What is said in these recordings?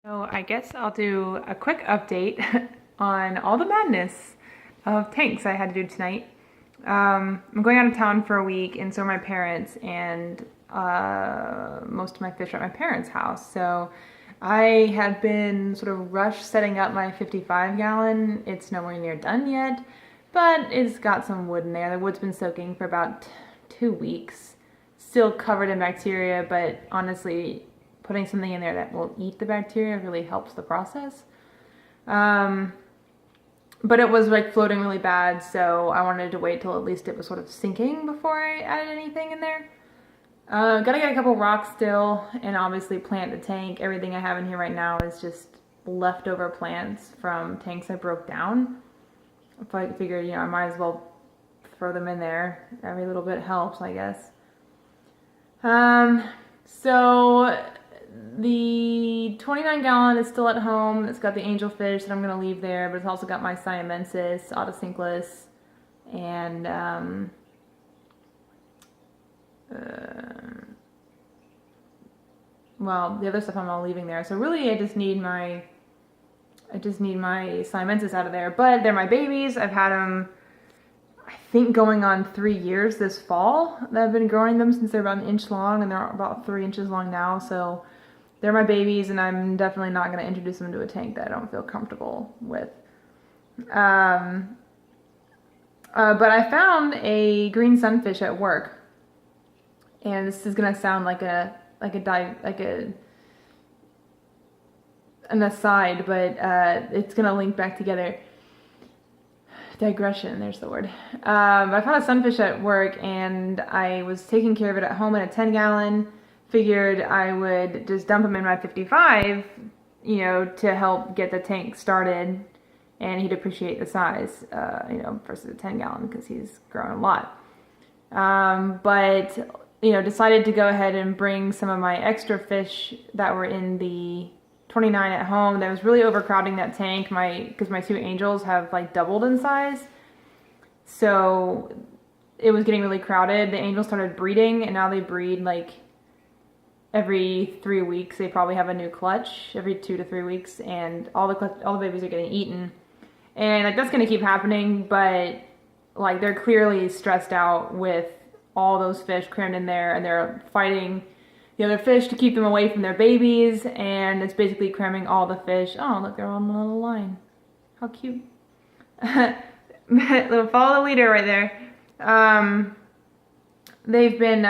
So I guess I'll do a quick update on all the madness of tanks I had to do tonight. I'm going out of town for a week, and so are my parents, and most of my fish are at my parents' house. So I had been sort of rushed setting up my 55 gallon. It's nowhere near done yet, but it's got some wood in there. The wood's been soaking for about 2 weeks, still covered in bacteria, but honestly, putting something in there that will eat the bacteria really helps the process. But it was like floating really bad, so I wanted to wait till at least it was sort of sinking before I added anything in there. Gotta get a couple rocks still, and obviously plant the tank. Everything I have in here right now is just leftover plants from tanks I broke down. If I figured, I might as well throw them in there. Every little bit helps, I guess. So the 29 gallon is still at home. It's got the angelfish that I'm going to leave there, but it's also got my Siamensis, Autosynclus, and well, the other stuff I'm all leaving there. So really, I just need my Siamensis out of there. But they're my babies. I've had them, I think, going on 3 years this fall. I've been growing them since they're about an inch long, and they're about 3 inches long now. So they're my babies, and I'm definitely not going to introduce them to a tank that I don't feel comfortable with. But I found a green sunfish at work, and this is going to sound like an aside, but it's going to link back together. Digression, there's the word. I found a sunfish at work, and I was taking care of it at home in a 10 gallon. Figured I would just dump him in my 55, to help get the tank started, and he'd appreciate the size, versus a 10 gallon because he's grown a lot. But decided to go ahead and bring some of my extra fish that were in the 29 at home. That was really overcrowding that tank, because my 2 angels have like doubled in size. So it was getting really crowded. The angels started breeding, and now they breed like every 3 weeks. They probably have a new clutch every 2 to 3 weeks, and all the babies are getting eaten. And like that's gonna keep happening, but like they're clearly stressed out with all those fish crammed in there, and they're fighting the other fish to keep them away from their babies, and it's basically cramming all the fish. Oh, look, they're on the little line. How cute. Follow the leader right there. They've been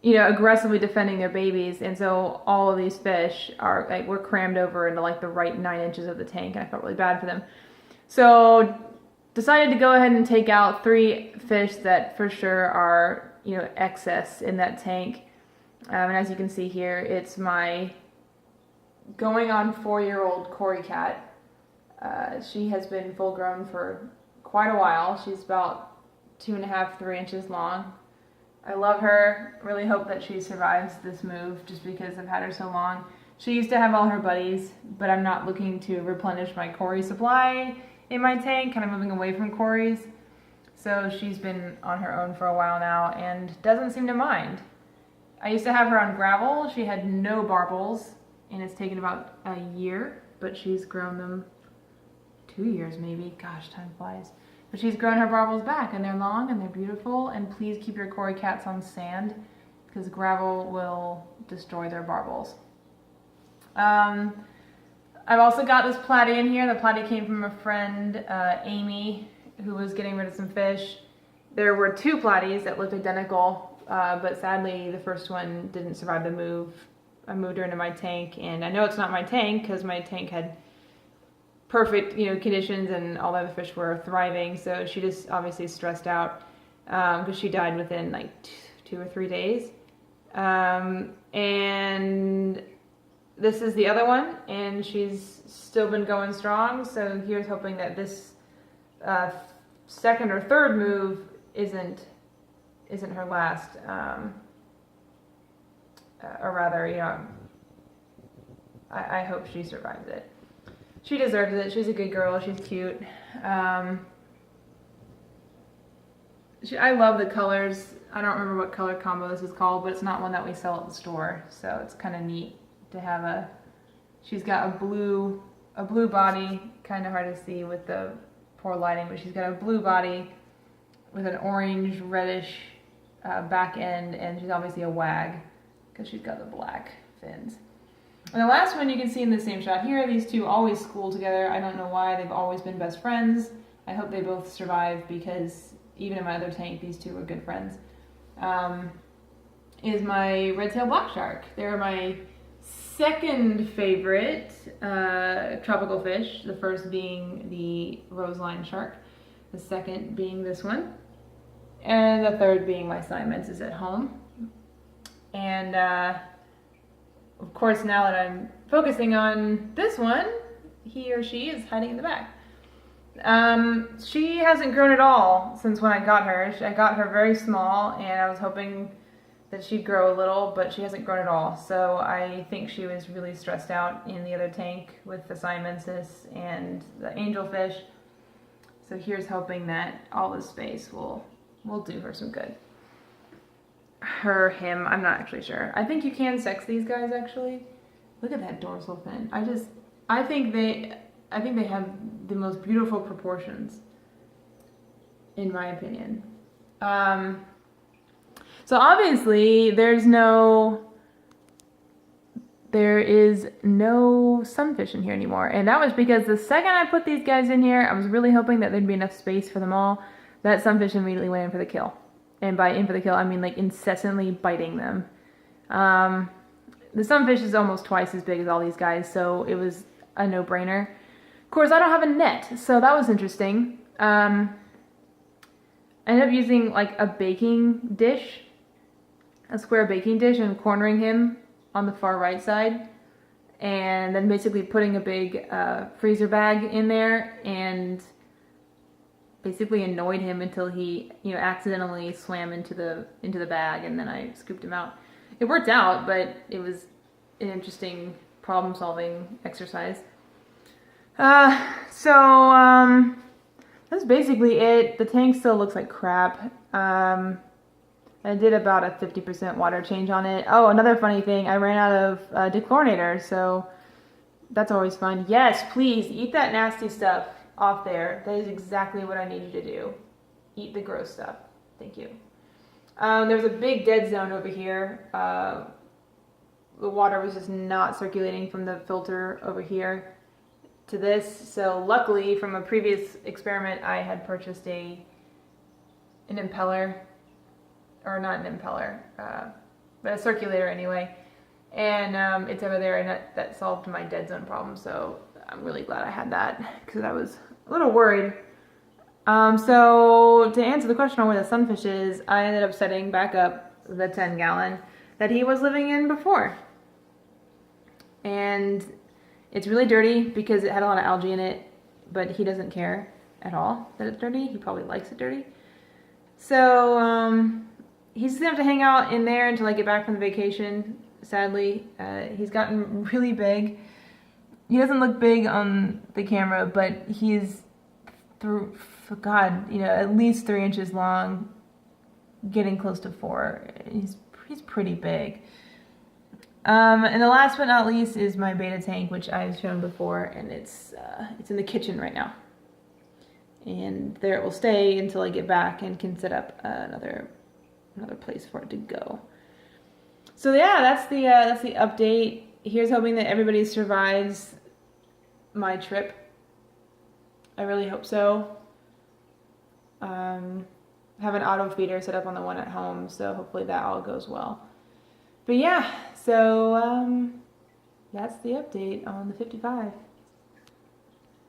aggressively defending their babies, and so all of these fish were crammed over into like the right 9 inches of the tank, and I felt really bad for them. So decided to go ahead and take out 3 fish that for sure are excess in that tank. And as you can see here, it's my going on 4-year-old Cory cat. She has been full grown for quite a while. She's about 2.5, 3 inches long. I love her. Really hope that she survives this move just because I've had her so long. She used to have all her buddies, but I'm not looking to replenish my Cory supply in my tank, kind of moving away from Cory's. So she's been on her own for a while now and doesn't seem to mind. I used to have her on gravel. She had no barbels, and it's taken about a year, but she's grown them 2 years maybe. Gosh, time flies. But she's grown her barbels back, and they're long and they're beautiful. And please keep your Cory cats on sand, because gravel will destroy their barbels. I've also got this platy in here. The platy came from a friend, Amy, who was getting rid of some fish. There were 2 platies that looked identical, but sadly the first one didn't survive the move. I moved her into my tank, and I know it's not my tank because my tank had perfect conditions and all the other fish were thriving, so she just obviously stressed out because she died within like 2 or 3 days. And this is the other one, and she's still been going strong, so here's hoping that this second or third move isn't her last, or rather, I hope she survives it. She deserves it. She's a good girl. She's cute. I love the colors. I don't remember what color combo this is called, but it's not one that we sell at the store, so it's kind of neat to have a She's got a blue body, kind of hard to see with the poor lighting, but she's got a blue body with an orange reddish back end, and she's obviously a wag because she's got the black fins. And the last one you can see in the same shot here, these two always school together. I don't know why, they've always been best friends. I hope they both survive because even in my other tank, these two were good friends. Is my red-tailed black shark. They're my second favorite tropical fish, the first being the roseline shark, the second being this one, and the third being my Simon's at home. And of course, now that I'm focusing on this one, he or she is hiding in the back. She hasn't grown at all since when I got her. I got her very small, and I was hoping that she'd grow a little, but she hasn't grown at all. So I think she was really stressed out in the other tank with the Siamensis and the angelfish. So here's hoping that all this space will do her some good. Him, I'm not actually sure. I think you can sex these guys actually. Look at that dorsal fin. I think they have the most beautiful proportions, in my opinion. So obviously there is no sunfish in here anymore. And that was because the second I put these guys in here, I was really hoping that there'd be enough space for them all. That sunfish immediately went in for the kill. And by in for the kill, I mean like incessantly biting them. The sunfish is almost twice as big as all these guys, so it was a no-brainer. Of course, I don't have a net, so that was interesting. I ended up using like a baking dish, a square baking dish, and cornering him on the far right side, and then basically putting a big freezer bag in there and basically annoyed him until he, accidentally swam into the bag, and then I scooped him out. It worked out, but it was an interesting problem-solving exercise. That's basically it. The tank still looks like crap. I did about a 50% water change on it. Oh, another funny thing, I ran out of dechlorinator, so that's always fun. Yes, please, eat that nasty stuff off there. That is exactly what I need you to do. Eat the gross stuff. Thank you. There's a big dead zone over here. The water was just not circulating from the filter over here to this. So luckily, from a previous experiment, I had purchased an impeller, or not an impeller, but a circulator anyway. And it's over there, and that solved my dead zone problem. So I'm really glad I had that, because I was a little worried. So to answer the question on where the sunfish is, I ended up setting back up the 10-gallon that he was living in before. And it's really dirty because it had a lot of algae in it, but he doesn't care at all that it's dirty. He probably likes it dirty. So he's gonna have to hang out in there until I get back from the vacation, sadly. He's gotten really big. He doesn't look big on the camera, but he's at least 3 inches long, getting close to 4. He's pretty big. And the last but not least is my beta tank, which I've shown before, and it's in the kitchen right now. And there it will stay until I get back and can set up another place for it to go. So yeah, that's the update. Here's hoping that everybody survives my trip. I really hope so. I have an auto feeder set up on the one at home, so hopefully that all goes well. But yeah, so that's the update on the 55.